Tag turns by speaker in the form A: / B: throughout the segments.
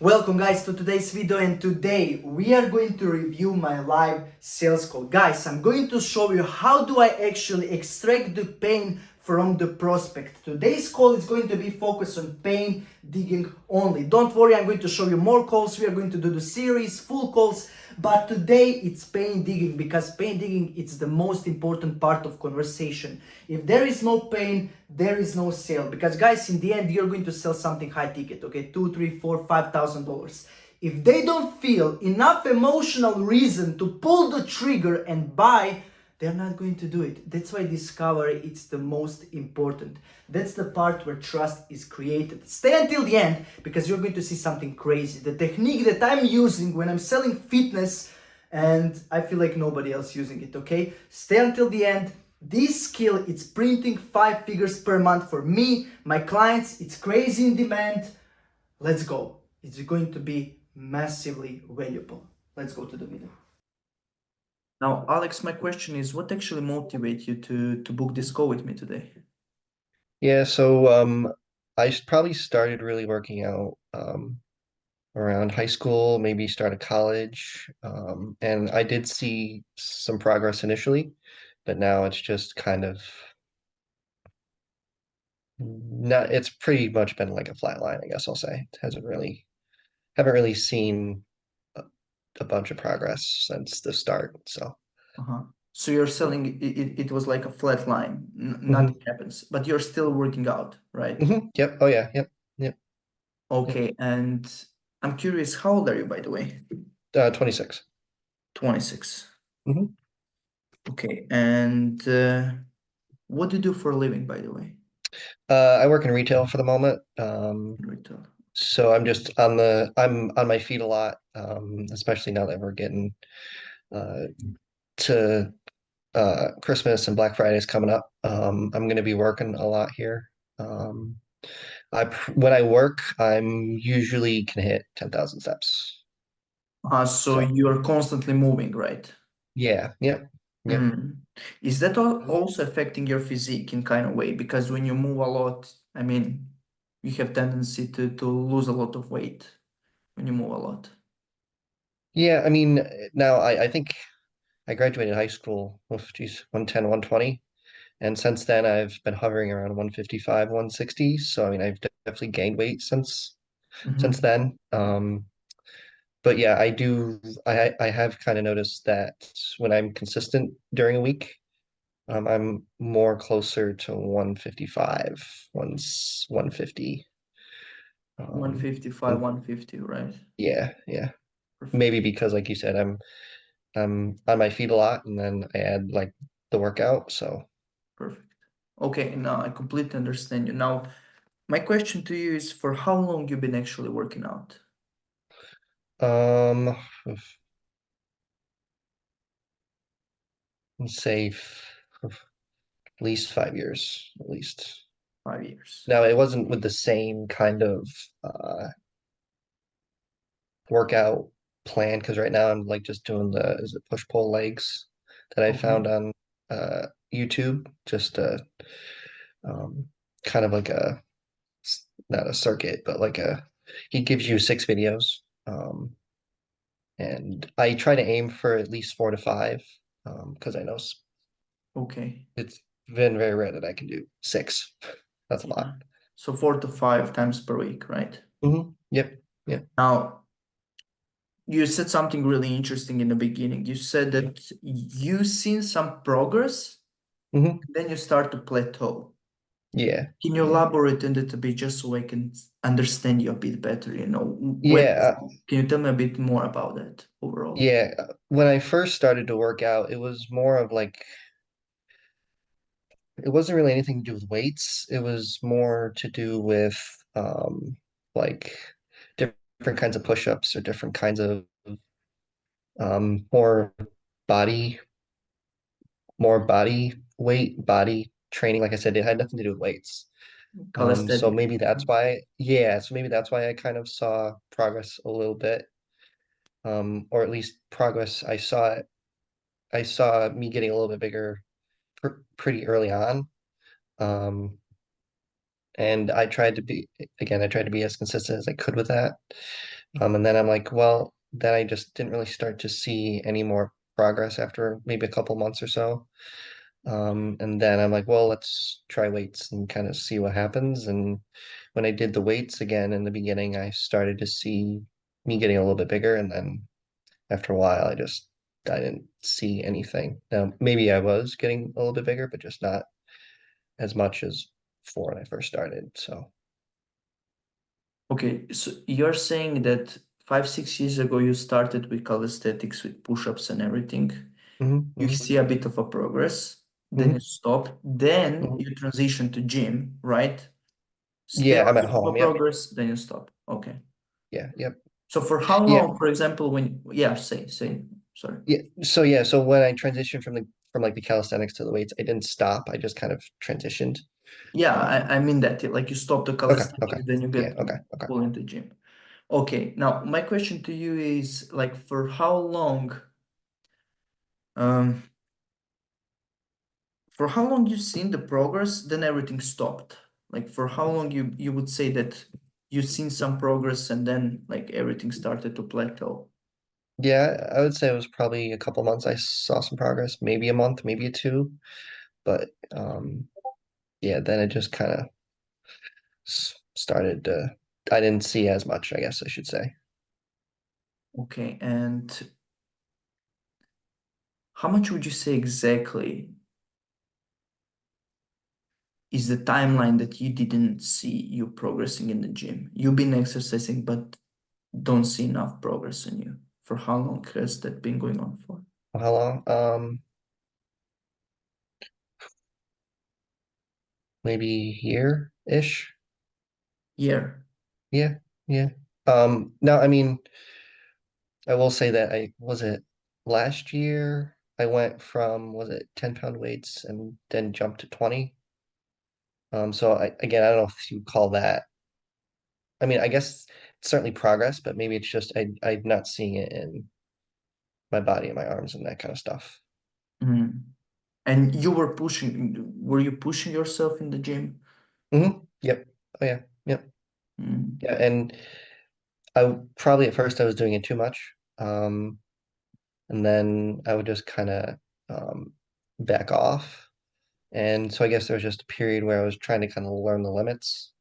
A: Welcome guys to today's video, and today we are going to review my live sales call. Guys, I'm going to show you how do I actually extract the pain from the prospect. Today's call is going to be focused on pain digging only. Don't worry, I'm going to show you more calls. We are going to do the series, full calls, but today it's pain digging because pain digging is the most important part of conversation. If there is no pain, there is no sale, because guys, in the end you're going to sell something high ticket, okay, two, three, four, $5,000. If they don't feel enough emotional reason to pull the trigger and buy, they're not going to do it. That's why discovery is the most important. That's the part where trust is created. Stay until the end because you're going to see something crazy. The technique that I'm using when I'm selling fitness, and I feel like nobody else using it, okay? Stay until the end. This skill, it's printing 5 figures per month for me, my clients. It's crazy in demand. Let's go. It's going to be massively valuable. Let's go to the video. Now, Alex, my question is, what actually motivates you to book this call with me today?
B: Yeah, so probably started really working out around high school, maybe started college. And I did see some progress initially, but now it's just kind of not, it's pretty much been like a flat line, I guess I'll say. It hasn't really haven't really seen a, a bunch of progress since the start. So
A: Uh-huh. So you're selling it was like a flat line,
B: hmm
A: nothing happens, but you're still working out, right?
B: Yep. Oh yeah, yep.
A: Okay, and I'm curious, how old are you, by the way?
B: 26.
A: 26.
B: hmm
A: Okay, and what do you do for a living, by the way?
B: I work in retail for the moment.
A: Retail.
B: So I'm on my feet a lot, especially now that we're getting uh, to Christmas and Black Friday is coming up. I'm going to be working a lot here. Um, when I work, I'm usually can hit 10,000 steps.
A: So
B: So
A: you're constantly moving, right?
B: yeah, yep.
A: Mm. Is that also affecting your physique in kind of way? Because when you move a lot, I mean, you have tendency to lose a lot of weight when you move a lot.
B: Yeah, I mean, now I think I graduated high school with geez, 110, 120. And since then, I've been hovering around 155, 160. So I mean, I've definitely gained weight since
A: Hmm.
B: then. But yeah, I have kind of noticed that when I'm consistent during a week, I'm more closer to 155, 150. Um,
A: 155,
B: and
A: 150, right?
B: yeah.
A: Perfect.
B: Maybe because like you said, I'm on my feet a lot and then I add like the workout. So
A: Perfect. Okay, now I completely understand you. Now, my question to you is for how long you've been actually working out?
B: um let's say at least 5 years, at least.
A: 5 years.
B: Now it wasn't with the same kind of uh workout plan because right now I'm like just doing the is it push pull legs that I
A: Okay.
B: found on YouTube, just um kind of like a not a circuit, but like a he gives you 6 videos. And I try to aim for at least 4 to 5, because I know
A: Okay.
B: it's been very rare that I can do 6. That's a
A: Yeah.
B: lot.
A: So 4 to 5 times per week, right?
B: Yep.
A: Now, you said something really interesting in the beginning. You said that you seen some progress,
B: hmm
A: then you start to plateau. Can you
B: Yeah.
A: elaborate on it a bit just so I can understand you a bit better?
B: Yeah.
A: Can you tell me a bit more about that overall?
B: Yeah. When I first started to work out, it was more of like it wasn't really anything to do with weights. It was more to do with like different kinds of push-ups or different kinds of more body more body weight, body training. Like I said, it had nothing to do with weights. So
A: Calisthenic.
B: maybe that's why, yeah, so maybe that's why I kind of saw progress a little bit, or at least progress. I saw me getting a little bit bigger pretty early on. Um, and I tried to be, again, I tried to be as consistent as I could with that. And then I'm like, well, then I just didn't really start to see any more progress after maybe a couple months or so. And then I'm like, well, let's try weights and kind of see what happens. And when I did the weights again in the beginning, I started to see me getting a little bit bigger. And then after a while, I didn't see anything. Now, maybe I was getting a little bit bigger, but just not as much as before when I first started. So,
C: Okay, so you're saying that 5, 6 years ago you started with calisthenics with push-ups and everything. You
B: hmm
C: see a bit of a progress, then you
B: hmm
C: stop, then
B: hmm
C: you transition to gym, right? Still
B: Yeah, I'm
C: a
B: at
C: bit of a
B: home. Yep.
C: progress, then you stop. Okay.
B: Yeah. Yep.
C: So for how
B: Yeah.
C: long, for example, when yeah, say, sorry.
B: Yeah. So when I transitioned from like the calisthenics to the weights, I didn't stop. I just kind of transitioned.
C: Yeah,
B: Um,
C: I mean that like you stop the
B: okay. Okay.
C: calisthenics, then you
B: Yeah.
C: get
B: Okay. Okay.
C: pull into gym. Okay, now my question to you is like um for how long you've seen the progress, then everything stopped? Like for how long you would say that you've seen some progress and then like everything started to plateau?
B: Yeah, I would say it was probably a couple months I saw some progress, maybe a month, maybe a two, but yeah, then it just kind of started to, I didn't see as much, I guess I should say.
C: Okay, and how much would you say exactly is the timeline that you didn't see you progressing in the gym? You've been exercising, but don't see enough progress in you. For how long has that been going on for?
B: How long? Maybe here-ish.
C: Year.
B: Yeah, yeah. No, I mean, I will say that was it last year I went from, was it 10-pound weights and then jumped to 20. So again, I don't know if you call that, I mean, I guess it's certainly progress, but maybe it's just I'm not seeing it in my body and my arms and that kind of stuff.
C: Mm. And were you pushing yourself in the gym?
B: Yep. Oh yeah. Yep.
C: Mm.
B: Yeah. And I probably at first I was doing it too much. And then I would just kind of um, back off. And so I guess there was just a period where I was trying to kind of learn the limits.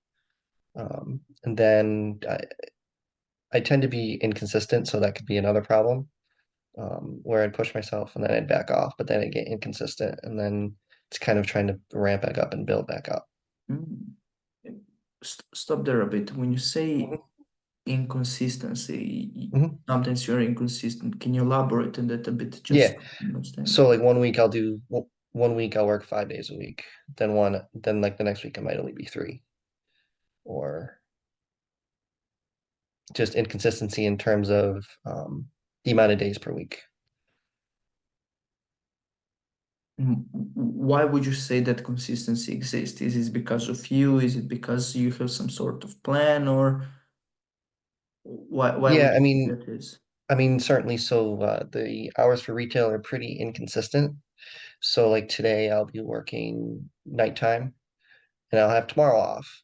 B: And then I tend to be inconsistent, so that could be another problem, where I'd push myself and then I'd back off, but then I'd get inconsistent, and then it's kind of trying to ramp back up and build back up.
C: Mm. Stop there a bit. When you say
B: Mhm.
C: inconsistency,
B: Mhm.
C: sometimes you're inconsistent. Can you elaborate on that a bit just
B: Yeah.
C: so I understand?
B: So like one week I'll do one week I'll work 5 days a week. Then like the next week it might only be three, or just inconsistency in terms of the amount of days per week.
C: Why would you say that consistency exists? Is it because of you? Is it because you have some sort of plan, or why would
B: Yeah,
C: you say that is?
B: I mean certainly. So the hours for retail are pretty inconsistent. So like today I'll be working nighttime and I'll have tomorrow off.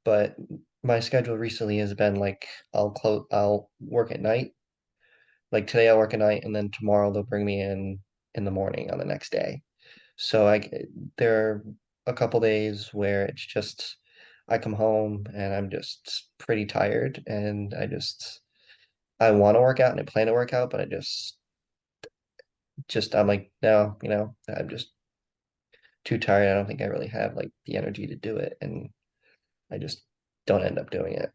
B: But my schedule recently has been like I'll work at night. Like today I'll work at night and then tomorrow they'll bring me in the morning on the next day. So there are a couple days where it's just I come home and I'm just pretty tired and I want to work out and I plan to work out, but I just I'm like, no, I'm just too tired. I don't think I really have like the energy to do it, and I just don't end up doing it.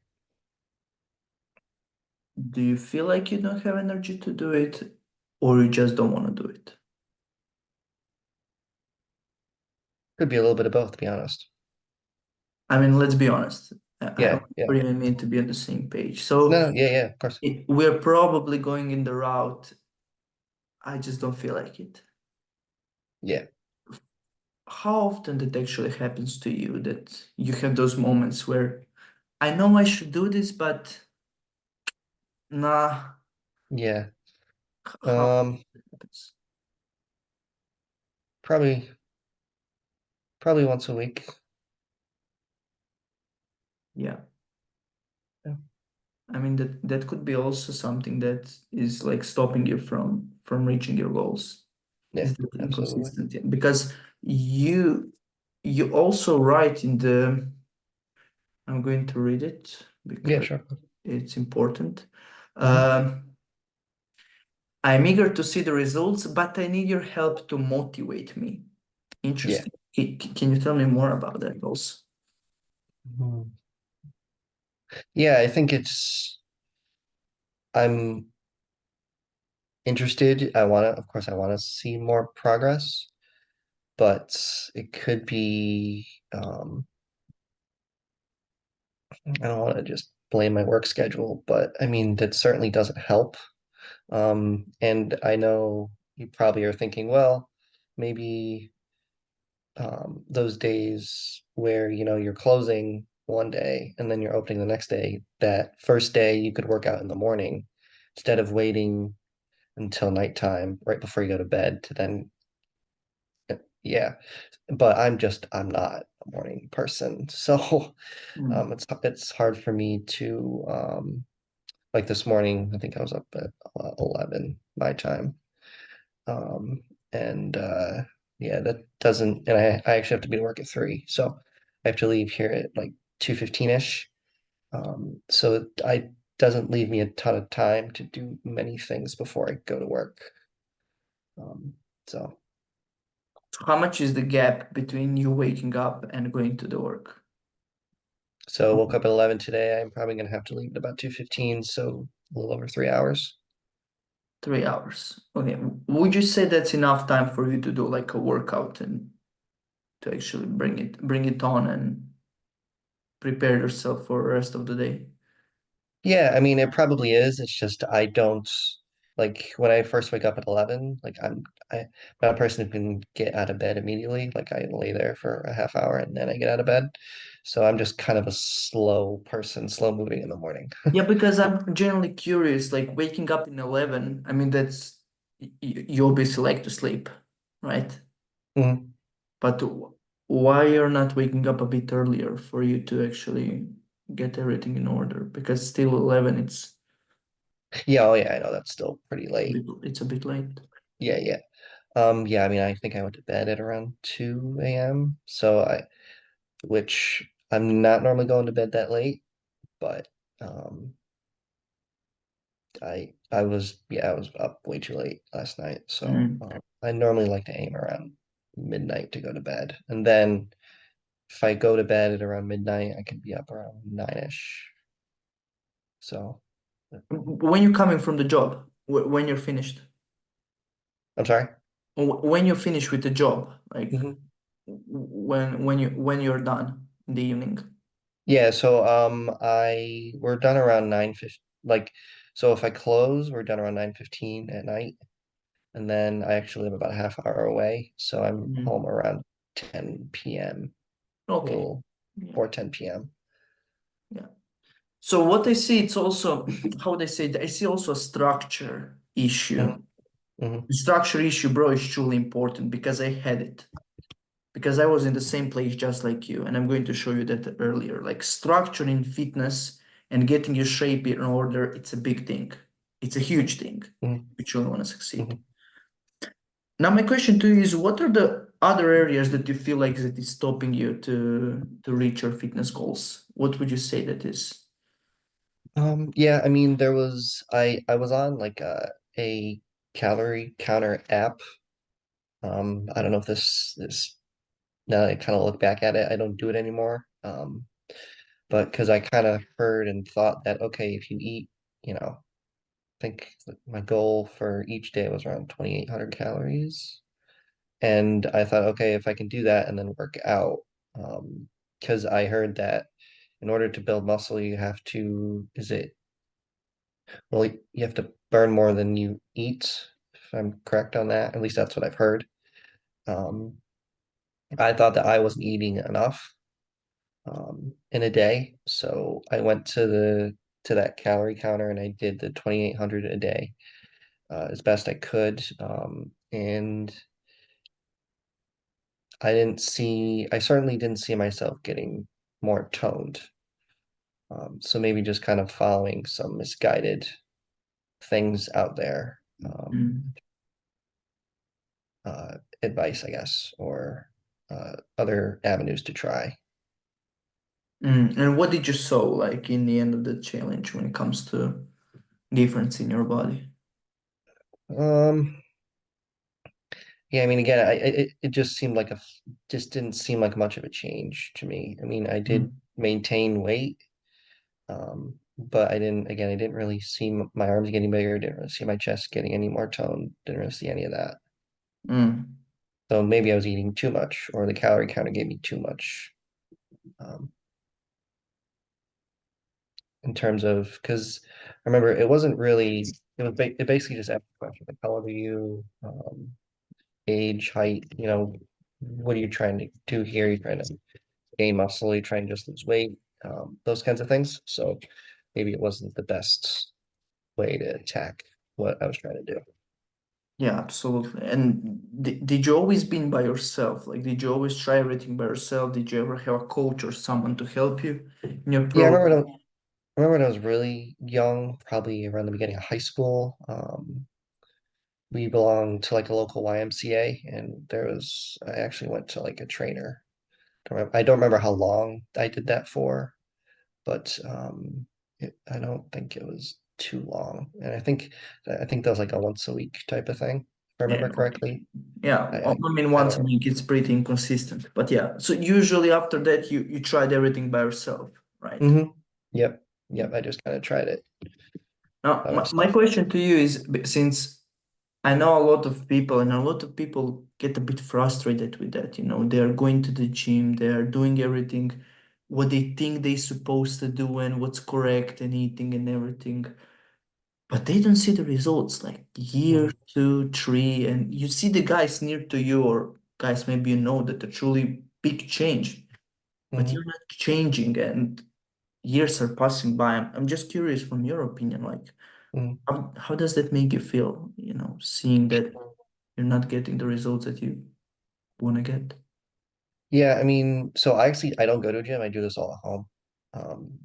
C: Do you feel like you don't have energy to do it, or you just don't want to do it?
B: Could be a little bit of both, to be honest.
C: I mean, let's be honest. I
B: Yeah,
C: want
B: yeah.
C: for you and me to be on the same page. So
B: No, yeah, yeah, of course.
C: we're probably going in the route. I just don't feel like it.
B: Yeah.
C: How often that actually happens to you that you have those moments where I know I should do this, but nah,
B: Yeah.
C: how
B: Um,
C: it happens?
B: probably probably once a week.
C: Yeah.
B: Yeah.
C: I mean that could be also something that is like stopping you from reaching your goals.
B: Yeah,
C: Is that
B: absolutely.
C: inconsistency? Because you also write in the I'm going to read it
B: Yeah,
C: because
B: sure.
C: it's important.
B: Hmm.
C: Um, I'm eager to see the results, but I need your help to motivate me.
B: Yeah.
C: Interesting. Can you tell me more about that also?
B: Mhm. Yeah, I think I'm interested. Of course, I want to see more progress, but it could be, I don't want to just blame my work schedule, but I mean, that certainly doesn't help. And I know you probably are thinking, well, maybe those days where, you're closing one day and then you're opening the next day, that first day you could work out in the morning instead of waiting until nighttime right before you go to bed to then, yeah. But I'm not a morning person. So
C: Mm.
B: it's hard for me to like this morning, I think I was up at 11 my time. Um, and yeah, that doesn't, and I actually have to be to work at 3. So I have to leave here at like 2:15-ish. So I doesn't leave me a ton of time to do many things before I go to work. Um, so
C: How much is the gap between you waking up and going to the work?
B: so woke up at 11 today. I'm probably gonna have to leave at about 2:15, so a little over 3 hours.
C: 3 hours. Okay. Would you say that's enough time for you to do like a workout and to actually bring it on and prepare yourself for the rest of the day?
B: Yeah, I mean, it probably is. It's just I don't like when I first wake up at 11, like I'm not a person who can get out of bed immediately. Like I lay there for a half hour and then I get out of bed. So I'm just kind of a slow person, slow moving in the morning.
C: Yeah, because I'm generally curious, like waking up in 11, I mean, you obviously like to sleep, right?
B: Mhm.
C: But why you're not waking up a bit earlier for you to actually get everything in order? Because still 11,
B: Yeah, oh yeah, I know that's still pretty late.
C: it's a bit late.
B: Yeah, yeah. Yeah, I mean, I think I went to bed at around 2 a.m. Which I'm not normally going to bed that late, but um I was up way too late last night, so
C: Mm.
B: I normally like to aim around midnight to go to bed, and then if I go to bed at around midnight, I can be up around 9-ish. So
C: When you're coming from the job, when you're finished,
B: I'm sorry.
C: when you're finished with the job, like
B: Hmm.
C: when you're done in the evening.
B: Yeah, so I we're done around 9:50. Like, so if I close, we're done around 9:15 at night, and then I actually live about a half hour away, so I'm home
C: Mhm.
B: around 10 p.m.
C: Okay.
B: Well,
C: Yeah.
B: or 10 p.m.
C: Yeah. So what I see, it's also how they say, I see also a structure issue.
B: Hmm. Hmm.
C: The structure issue, bro, is truly important because I had it. Because I was in the same place just like you, and I'm going to show you that earlier. Like structure in fitness and getting your shape in order, it's a big thing. It's a huge thing
B: Hmm.
C: if you truly want to succeed.
B: Hmm.
C: Now, my question to you is, what are the other areas that you feel like that is stopping you to reach your fitness goals? What would you say that is?
B: Yeah, I mean, I was on like a calorie counter app. I don't know if this is now that I kind of look back at it, I don't do it anymore. But because I kind of heard and thought that okay, if you eat, I think that my goal for each day was around 2,800 calories. And I thought, okay, if I can do that and then work out, because I heard that in order to build muscle, you have to, well, you have to burn more than you eat, if I'm correct on that. At least that's what I've heard. Um, I thought that I wasn't eating enough in a day, so I went to that calorie counter and I did the 2,800 a day as best I could. And I certainly didn't see myself getting more toned. So maybe just kind of following some misguided things out there,
C: Mm.
B: advice, I guess, or other avenues to try.
C: And what did you saw like in the end of the challenge when it comes to difference in your body?
B: Um, yeah, I mean, again, it just seemed like just didn't seem like much of a change to me. I mean, I did
C: Mm.
B: maintain weight, but I didn't really see my arms getting bigger, didn't really see my chest getting any more toned, didn't really see any of that.
C: Mm.
B: So maybe I was eating too much, or the calorie counter gave me too much. Um, in terms of because I remember it wasn't really it basically just asked the question like how old are you, age, height, what are you trying to do here? You're trying to gain muscle, you're trying to just lose weight, those kinds of things. So maybe it wasn't the best way to attack what I was trying to do.
C: Yeah, absolutely. And did you always been by yourself? Like, did you always try everything by yourself? Did you ever have a coach or someone to help you in your
B: Yeah,
C: program?
B: I remember when I was really young, probably around the beginning of high school. We belonged to like a local YMCA, and I actually went to like a trainer. I don't remember how long I did that for, but I don't think it was too long. And I think that was like a once a week type of thing, if I
C: Yeah,
B: remember
C: okay.
B: correctly.
C: Yeah,
B: I
C: I mean,
B: I
C: once a
B: don't.
C: week it's pretty inconsistent, but yeah. So usually after that, you tried everything by yourself, right?
B: Hmm. Yep,
C: Yeah.
B: yep. I just kind of tried it
C: Now,
B: by
C: my
B: myself.
C: question to you is, since I know a lot of people, and a lot of people get a bit frustrated with that, they are going to the gym, they are doing everything what they think they're supposed to do and what's correct and eating and everything. But they don't see the results like year,
B: Hmm.
C: 2, 3, and you see the guys near to you or guys maybe that are truly big change, but
B: Hmm.
C: you're not changing and years are passing by. I'm just curious from your opinion, like
B: Hmm.
C: how does that make you feel, seeing that you're not getting the results that you want to get?
B: Yeah, I mean, so I don't go to a gym. I do this all at home. Um,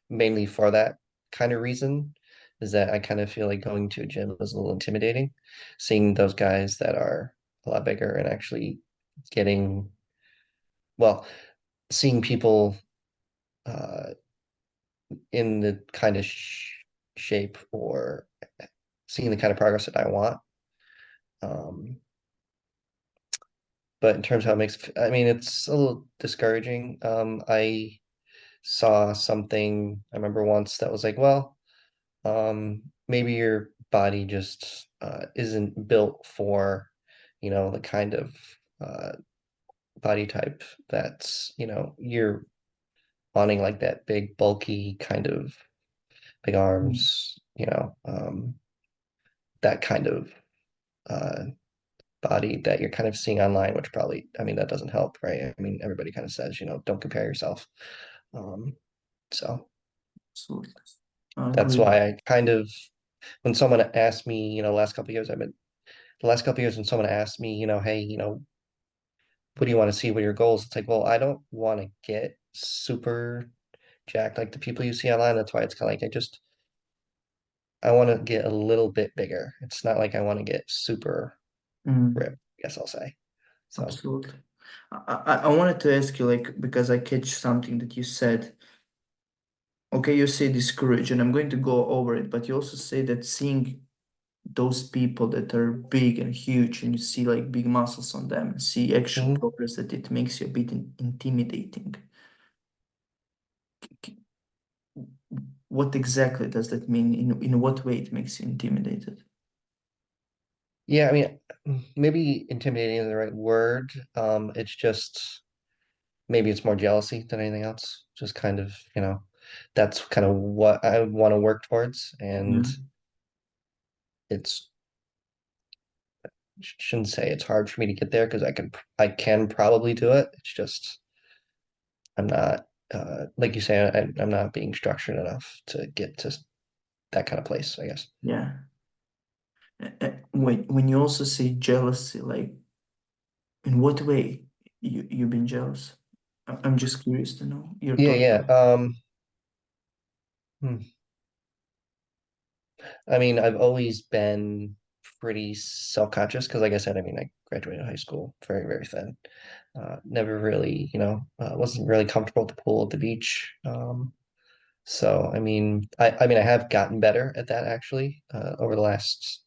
B: Mainly for that kind of reason is that I kind of feel like going to a gym is a little intimidating. Seeing those guys that are a lot bigger and actually getting, well, seeing people uh in the kind of shape or seeing the kind of progress that I want. Um, but in terms of how it makes, I mean, it's a little discouraging. I saw something I remember once that was like, well, maybe your body just isn't built for, the kind of uh, body type that's, you're wanting like that big, bulky kind of big
C: Mm.
B: arms, that kind of uh, body that you're kind of seeing online, which probably, I mean, that doesn't help, right? I mean, everybody kind of says, don't compare yourself. Um, so
C: Absolutely. I
B: that's
C: agree.
B: why I kind of, when someone asked me, the last couple of years when someone asked me, hey, what do you want to see? What are your goals? It's like, well, I don't want to get super jacked like the people you see online. That's why it's kind of like I want to get a little bit bigger. It's not like I want to get super
C: Mm.
B: ripped, I guess I'll say. So,
C: Absolutely. I wanted to ask you, like, because I catch something that you said. Okay, you say discourage, and I'm going to go over it, but you also say that seeing those people that are big and huge, and you see like big muscles on them, and see actual
B: mhm.
C: progress, that it makes you a bit intimidating. K- What exactly does that mean? In what way it makes you intimidated?
B: Yeah, I mean, maybe intimidating is the right word. It's just maybe it's more jealousy than anything else. Just kind of, that's kind of what I want to work towards. And
C: Mm.
B: it's shouldn't say it's hard for me to get there because I can probably do it. It's just I'm not like you say, I'm not being structured enough to get to that kind of place, I guess.
C: Yeah. When you also say jealousy, like in what way you've been jealous? I'm just curious to know your
B: Yeah,
C: thought.
B: yeah. Hmm. I mean, I've always been pretty self-conscious because, like I said, I mean, I graduated high school very, very thin. Never really, wasn't really comfortable at the pool at the beach. So, I mean, I have gotten better at that actually over the last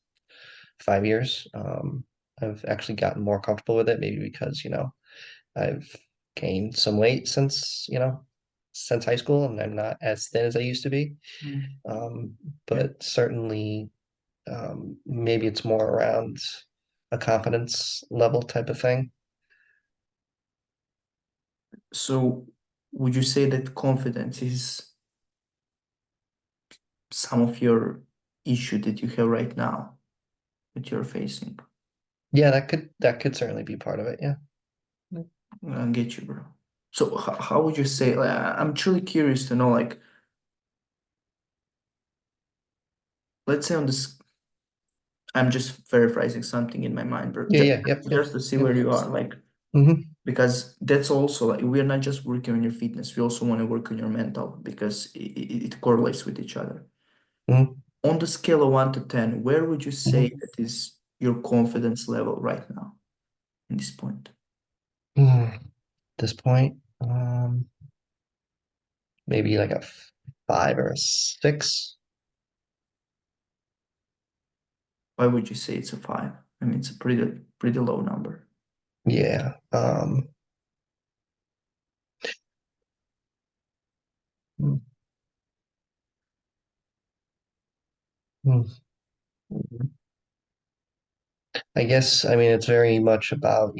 B: 5 years. I've actually gotten more comfortable with it, maybe because, I've gained some weight since high school, and I'm not as thin as I used to be.
C: Mm.
B: Um,
C: Yeah.
B: but certainly maybe it's more around a confidence level type of thing.
C: So would you say that confidence is some of your issue that you have right now that you're facing?
B: Yeah, that could certainly be part of it. Yeah.
C: I get you, bro. So how would you say, like, I'm truly curious to know, like, let's say on this, I'm just paraphrasing something in my mind, bro.
B: Yeah, yeah, yep, yep,
C: Just to see
B: yep.
C: where you are, like,
B: Hmm.
C: because that's also like we're not just working on your fitness, we also want to work on your mental because it correlates with each other.
B: Hmm.
C: On the scale of 1 to 10, where would you say
B: Hmm.
C: that is your confidence level right now in this point?
B: At this point, maybe like a 5 or a 6.
C: Why would you say it's a 5? I mean, it's a pretty low number.
B: Yeah. Mm, mm, mm. I guess, I mean, it's very much about,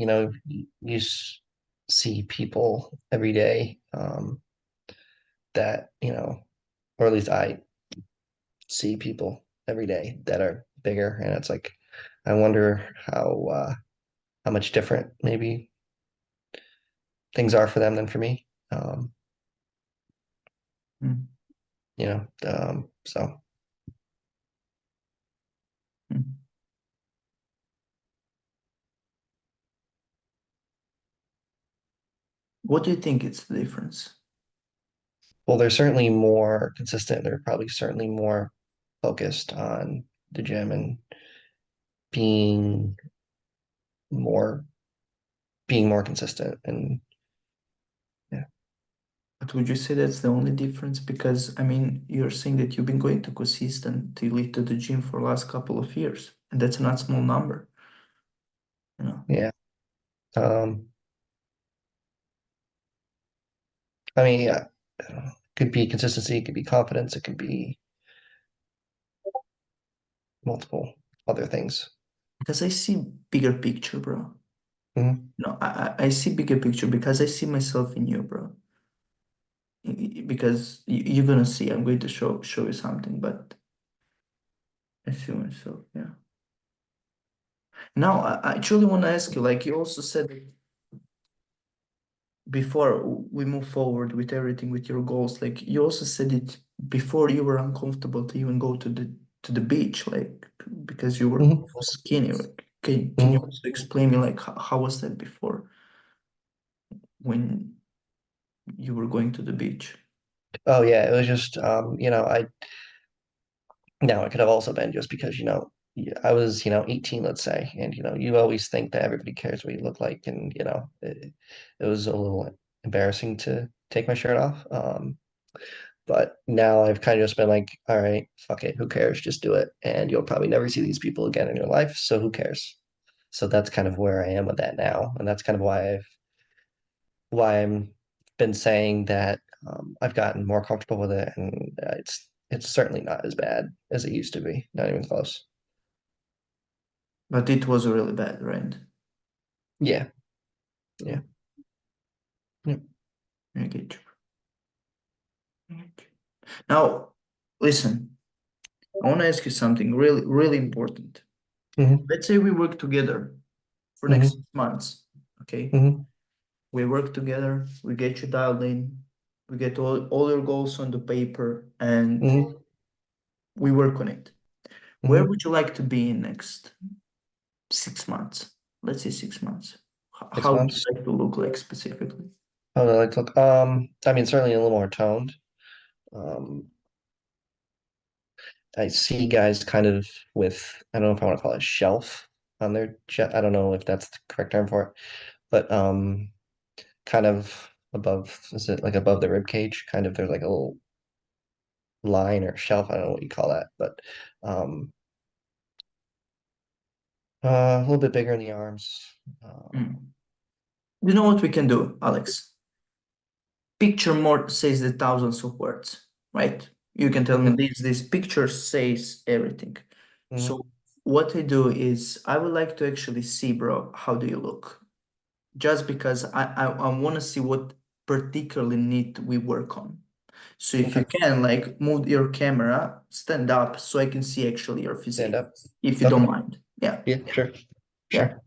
B: see people every day, that, or at least I see people every day that are bigger, and it's like, I wonder how much different maybe things are for them than for me.
C: Mm,
B: So
C: mm. What do you think is the difference?
B: well, they're certainly more consistent. They're probably certainly more focused on the gym and being more being more consistent. And yeah,
C: But would you say that's the only difference? Because I mean, you're saying that you've been going to consistently to the gym for the last couple of years, and that's not small number, you know.
B: yeah. Um, I mean, yeah, could be consistency, it could be confidence, it could be multiple other things.
C: Because I see bigger picture, bro.
B: Mhm.
C: No, I see bigger picture because I see myself in you, bro. Because you're gonna see, I'm going to show you something, but I see myself, yeah. Now, I truly want to ask you, like you also said before we move forward with everything with your goals, like you also said it before you were uncomfortable to even go to the beach, like because you were
B: Mhm.
C: skinny. Like, can you
B: Mhm.
C: also explain me like how was that before when you were going to the beach?
B: Oh yeah, it was just I now it could have also been just because yeah, I was 18, let's say, and you always think that everybody cares what you look like, and it was a little embarrassing to take my shirt off. But now I've kind of just been like, all right, fuck it, who cares? Just do it, and you'll probably never see these people again in your life, so who cares? So that's kind of where I am with that now, and that's kind of why I'm been saying that I've gotten more comfortable with it, and it's certainly not as bad as it used to be, not even close.
C: But it was really bad, right?
B: Yeah,
C: Yeah,
B: yeah, yeah.
C: I get you. I get you. Now, listen, I want to ask you something really important.
B: Hmm.
C: Let's say we work together for next
B: Hmm.
C: 6 months, okay?
B: Hmm.
C: We work together, we get you dialed in, we get all your goals on the paper, and
B: Hmm.
C: we work on it. Where
B: Hmm.
C: would you like to be in next 6 months? Let's say 6 months.
B: six
C: How would you
B: months.
C: like to look like specifically?
B: Oh, I like to look. I mean, certainly a little more toned. Um, I see guys kind of with, I don't know if I want to call it a shelf on their chest. I don't know if that's the correct term for it, but kind of above, is it like above the rib cage? Kind of there's like a little line or shelf, I don't know what you call that, but um a little bit bigger in the arms.
C: Mm. You know what we can do, Alex? Picture more says the thousands of words, right? You can tell me
B: Mhm,
C: this picture says everything.
B: mhm.
C: So what I do is I would like to actually see, bro, how do you look? Just because I want to see what particularly need we work on. So if you
B: Okay,
C: can, like, move your camera, stand up so I can see actually your
B: stand
C: physique,
B: up.
C: if you don't
B: Okay,
C: mind. Yeah,
B: yeah, sure,
C: yeah.
B: sure.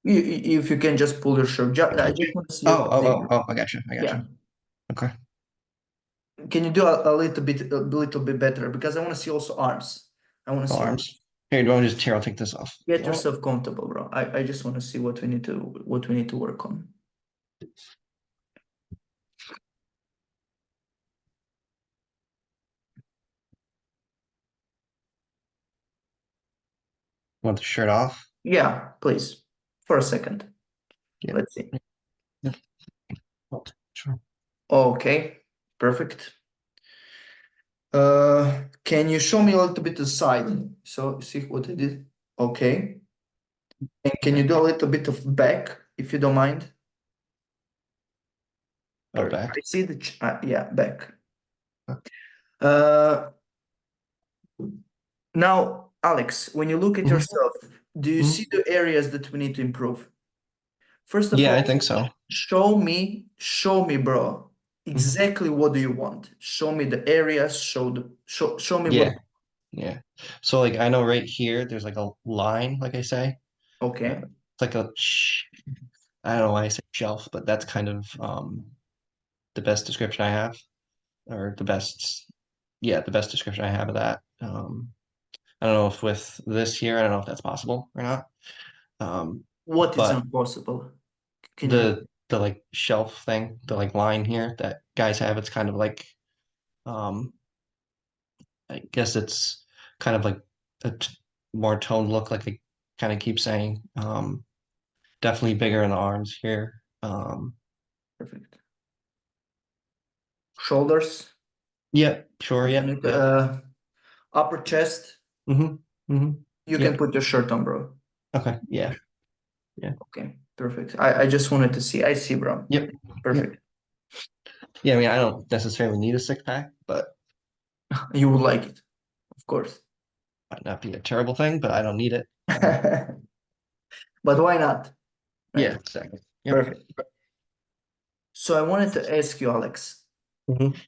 C: If you can just pull your shirt, I just want to see your physique.
B: I got you, I got you.
C: Yeah.
B: Okay,
C: Can you do a little bit better? Because I want to see also arms. I want to
B: oh,
C: see
B: arms. Here, do you want to just, here, I'll take this off.
C: get
B: Oh,
C: yourself comfortable, bro. I just want to see what we need to work on.
B: want the shirt off?
C: Yeah, please. For a second.
B: Yeah,
C: Let's see.
B: yeah, oh, sure.
C: Okay, perfect. Can you show me a little bit the side? So see what I did. Okay. And can you do a little bit of back, if you don't mind?
B: Oh, back.
C: I see the yeah, back.
B: Huh.
C: Uh, Now, Alex, when you look at
B: Mhm,
C: yourself, do you see
B: mhm.
C: the areas that we need to improve? First of
B: Yeah, I
C: all,
B: think so.
C: show me, bro,
B: Mhm.
C: exactly what do you want? Show me the areas, show me what.
B: Yeah, yeah. So like I know right here, there's like a line, like I say.
C: Okay,
B: It's like a I don't know why I say shelf, but that's kind of the best description I have, or the best, yeah, the best description I have of that. I don't know if with this here, I don't know if that's possible or not. Um,
C: what is
B: but
C: impossible? Can you
B: the like shelf thing, the like line here that guys have, it's kind of like um, I guess it's kind of like more toned look, like I kind of keep saying. Definitely bigger in the arms here.
C: perfect. Shoulders,
B: Yeah, sure,
C: if you
B: yeah,
C: need
B: yeah.
C: upper chest,
B: Mm-hmm. Mm-hmm.
C: you can
B: Yep.
C: put your shirt on, bro.
B: Okay. Yeah. Yeah.
C: Okay, perfect. I just wanted to see. I see, bro.
B: Yep. Yep.
C: Perfect.
B: Yeah, I mean, I don't necessarily need a six pack, but
C: You would like it, of course.
B: might not be a terrible thing, but I don't need it.
C: But why not?
B: Yeah,
C: Right.
B: exactly. Yep.
C: Perfect. So I wanted to ask you, Alex,
B: Mm-hmm.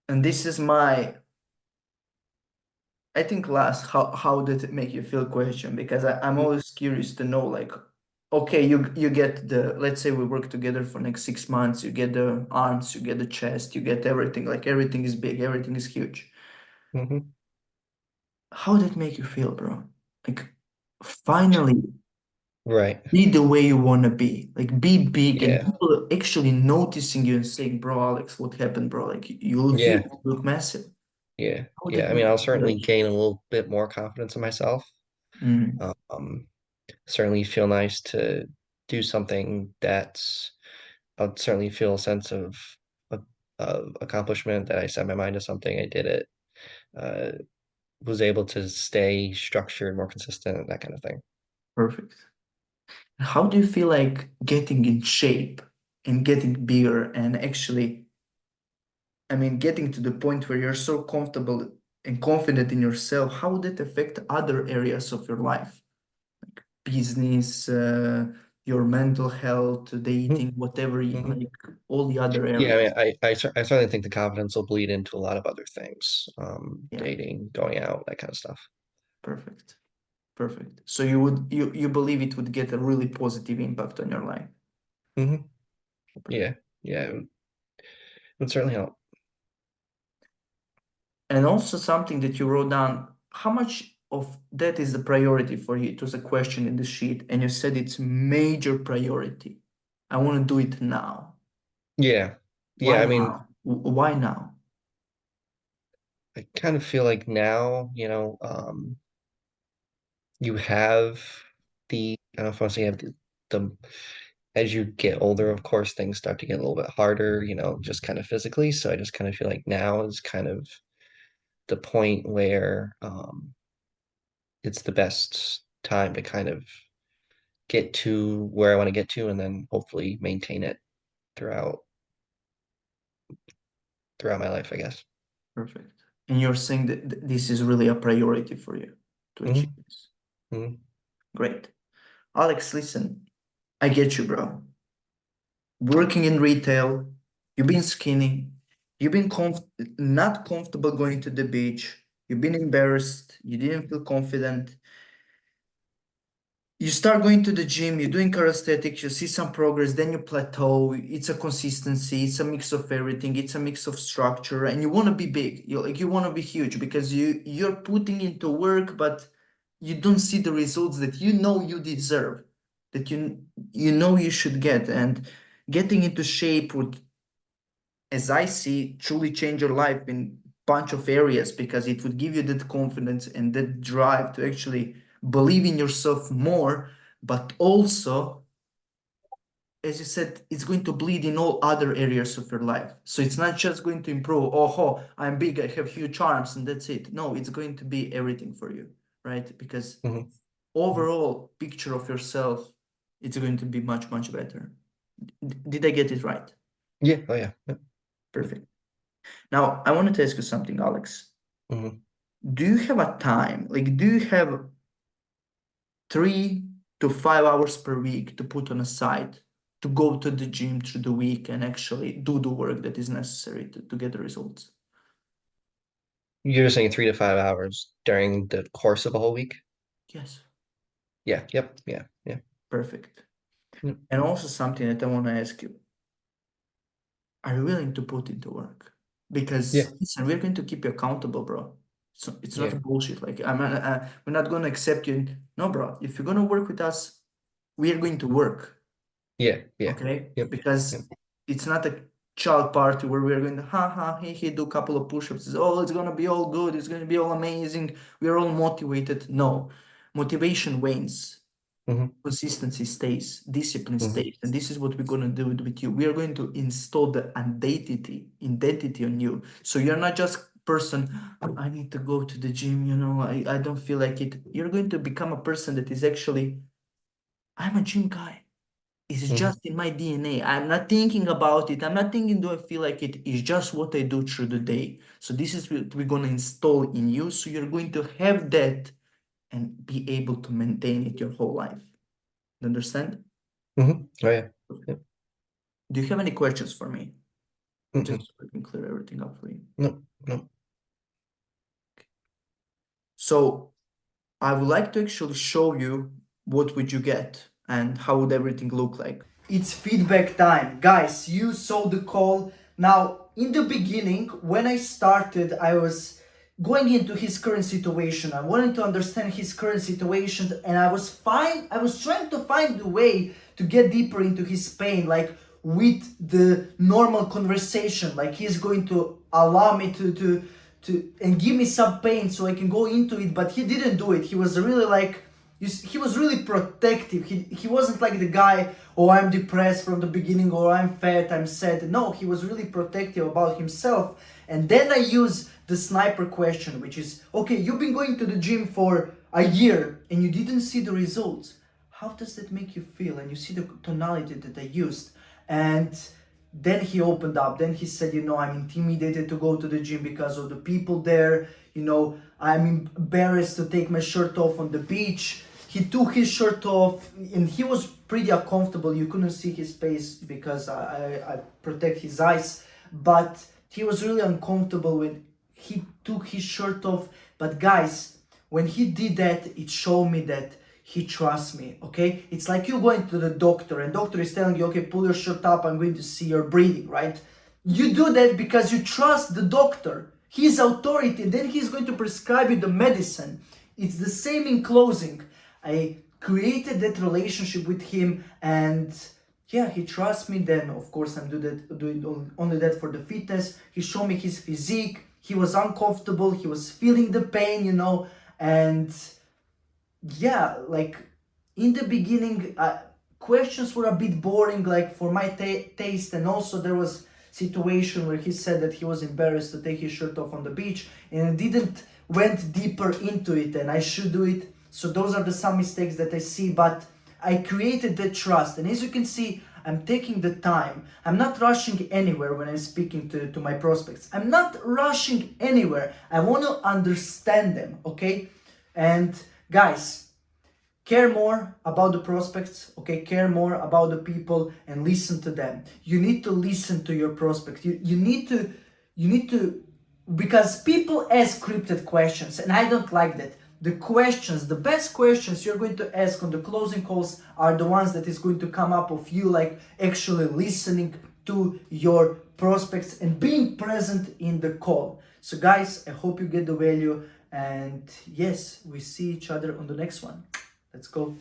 C: and this is I think last, how did it make you feel question? Because I'm always curious to know, like, okay, you get the, let's say we work together for next 6 months, you get the arms, you get the chest, you get everything, like everything is big, everything is huge.
B: Mm-hmm.
C: How did it make you feel, bro? Like, finally
B: Right.
C: be the way you want to be, like be big and
B: Yeah.
C: people actually noticing you and saying, bro, Alex, what happened, bro? Like you look huge,
B: Yeah.
C: you look massive.
B: Yeah.
C: How did
B: Yeah.
C: it
B: I mean,
C: make
B: I'll
C: you feel?
B: certainly gain a little bit more confidence in myself.
C: Mm,
B: Um, Certainly feel nice to do something that's I'd certainly feel a sense of, of accomplishment that I set my mind to something, I did it, uh, was able to stay structured, more consistent, that kind of thing.
C: perfect. How do you feel like getting in shape and getting bigger and actually, I mean, getting to the point where you're so comfortable and confident in yourself? How would it affect other areas of your life? Business, your mental health, dating, whatever,
B: Mm-hmm.
C: like all the other
B: Yeah, I
C: areas.
B: mean, I certainly think the confidence will bleed into a lot of other things,
C: Yeah,
B: dating, going out, that kind of stuff.
C: perfect. Perfect. So you believe it would get a really positive impact on your life.
B: Hmm. Yeah, yeah, it would certainly help.
C: And also something that you wrote down, how much of that is the priority for you? It was a question in the sheet, and you said it's major priority. I want to do it now.
B: Yeah,
C: Why
B: yeah. I mean,
C: now? Why now?
B: I kind of feel like now, you have I don't know if I want to say you have the as you get older, of course, things start to get a little bit harder, just kind of physically. So I just kind of feel like now is kind of the point where it's the best time to kind of get to where I want to get to and then hopefully maintain it throughout my life, I guess.
C: Perfect. And you're saying that this is really a priority for you to achieve
B: Hmm.
C: this.
B: Hmm.
C: Great. Alex, listen, I get you, bro. Working in retail, you've been skinny, you've been not comfortable going to the beach, you've been embarrassed, you didn't feel confident. You start going to the gym, you're doing calisthenics, you see some progress, then you plateau. It's a consistency, it's a mix of everything, it's a mix of structure, and you want to be big. You want to be huge because you're putting into work, but you don't see the results that you know you deserve, that you know you should get. And getting into shape would, as I see, truly change your life in bunch of areas because it would give you that confidence and that drive to actually believe in yourself more, but also, as you said, it's going to bleed in all other areas of your life. So it's not just going to improve, oh, I'm big, I have huge arms, and that's it. No, it's going to be everything for you, right? Because
B: Hmm.
C: overall picture of yourself, it's going to be much, much better. Did I get it right?
B: Yeah. Oh yeah. Yep. Yep.
C: Perfect. Now, I wanted to ask you something, Alex.
B: Hmm.
C: Do you have a time? Like, do you have 3 to 5 hours per week to put on a side to go to the gym through the week and actually do the work that is necessary to get the results?
B: You're just saying 3 to 5 hours during the course of a whole week?
C: Yes,
B: Yeah. Yep. Yeah. Yeah.
C: perfect.
B: Yep.
C: And also something that I want to ask you, are you willing to put into work?
B: Yeah.
C: Because listen, we're going to keep you accountable, bro. So it's
B: Yeah.
C: not bullshit. Like we're not going to accept you. No, bro. If you're going to work with us, we are going to work.
B: Yeah. Yeah.
C: Okay,
B: Yep. Yep.
C: because it's not a child party where we're going to he do a couple of push-ups. Oh, it's gonna be all good, it's gonna be all amazing, we're all motivated. No, motivation wanes,
B: Hmm.
C: consistency stays, discipline
B: Hmm.
C: stays, and this is what we're gonna do with you. We are going to install the identity on you, so you're not just person, I need to go to the gym, I don't feel like it. You're going to become a person that is actually, I'm a gym guy. It's
B: Hmm.
C: just in my DNA. I'm not thinking about it. I'm not thinking, do I feel like it? It's just what I do through the day. So this is what we're going to install in you. So you're going to have that and be able to maintain it your whole life. You understand?
B: Hmm. Oh yeah. Yep.
C: Do you have any questions for me? Just
B: Mm-mm.
C: so I can clear everything up for you.
B: No. No.
C: So I would like to actually show you what would you get and how would everything look like.
A: It's feedback time. Guys, you saw the call. Now, in the beginning, when I started, I was going into his current situation. I wanted to understand his current situation, and I was trying to find a way to get deeper into his pain, like with the normal conversation. Like he's going to allow me to and give me some pain so I can go into it, but he didn't do it. He was really like, he was really protective. He wasn't like the guy, oh, I'm depressed from the beginning, or I'm fat, I'm sad. No, he was really protective about himself. And then I use the sniper question, which is, okay, you've been going to the gym for a year and you didn't see the results. How does that make you feel? And you see the tonality that I used. And then he opened up. Then he said, I'm intimidated to go to the gym because of the people there. I'm embarrassed to take my shirt off on the beach. He took his shirt off and he was pretty uncomfortable. You couldn't see his face because I protect his eyes. But he was really uncomfortable when he took his shirt off. But guys, when he did that, it showed me that he trusts me. Okay, it's like you going to the doctor and doctor is telling you, okay, pull your shirt up, I'm going to see your breathing, right? You do that because you trust the doctor, his authority, and then he's going to prescribe you the medicine. It's the same in closing. I created that relationship with him, and yeah, he trusts me. Then of course I'm doing only that for the fitness. He showed me his physique. he was uncomfortable, he was feeling the pain, you know, and yeah, like in the beginning, questions were a bit boring, like for my taste, and also there was situation where he said that he was embarrassed to take his shirt off on the beach, and didn't went deeper into it, and I should do it. So those are the some mistakes that I see, but I created the trust, and as you can see, I'm taking the time. I'm not rushing anywhere when I'm speaking to my prospects. I'm not rushing anywhere. I want to understand them, okay? And guys, care more about the prospects, okay? Care more about the people and listen to them. You need to listen to your prospect. You need to, because people ask scripted questions, and I don't like that. The questions, the best questions you're going to ask on the closing calls are the ones that is going to come up of you like actually listening to your prospects and being present in the call. So guys, I hope you get the value, and yes, we see each other on the next one. Let's go.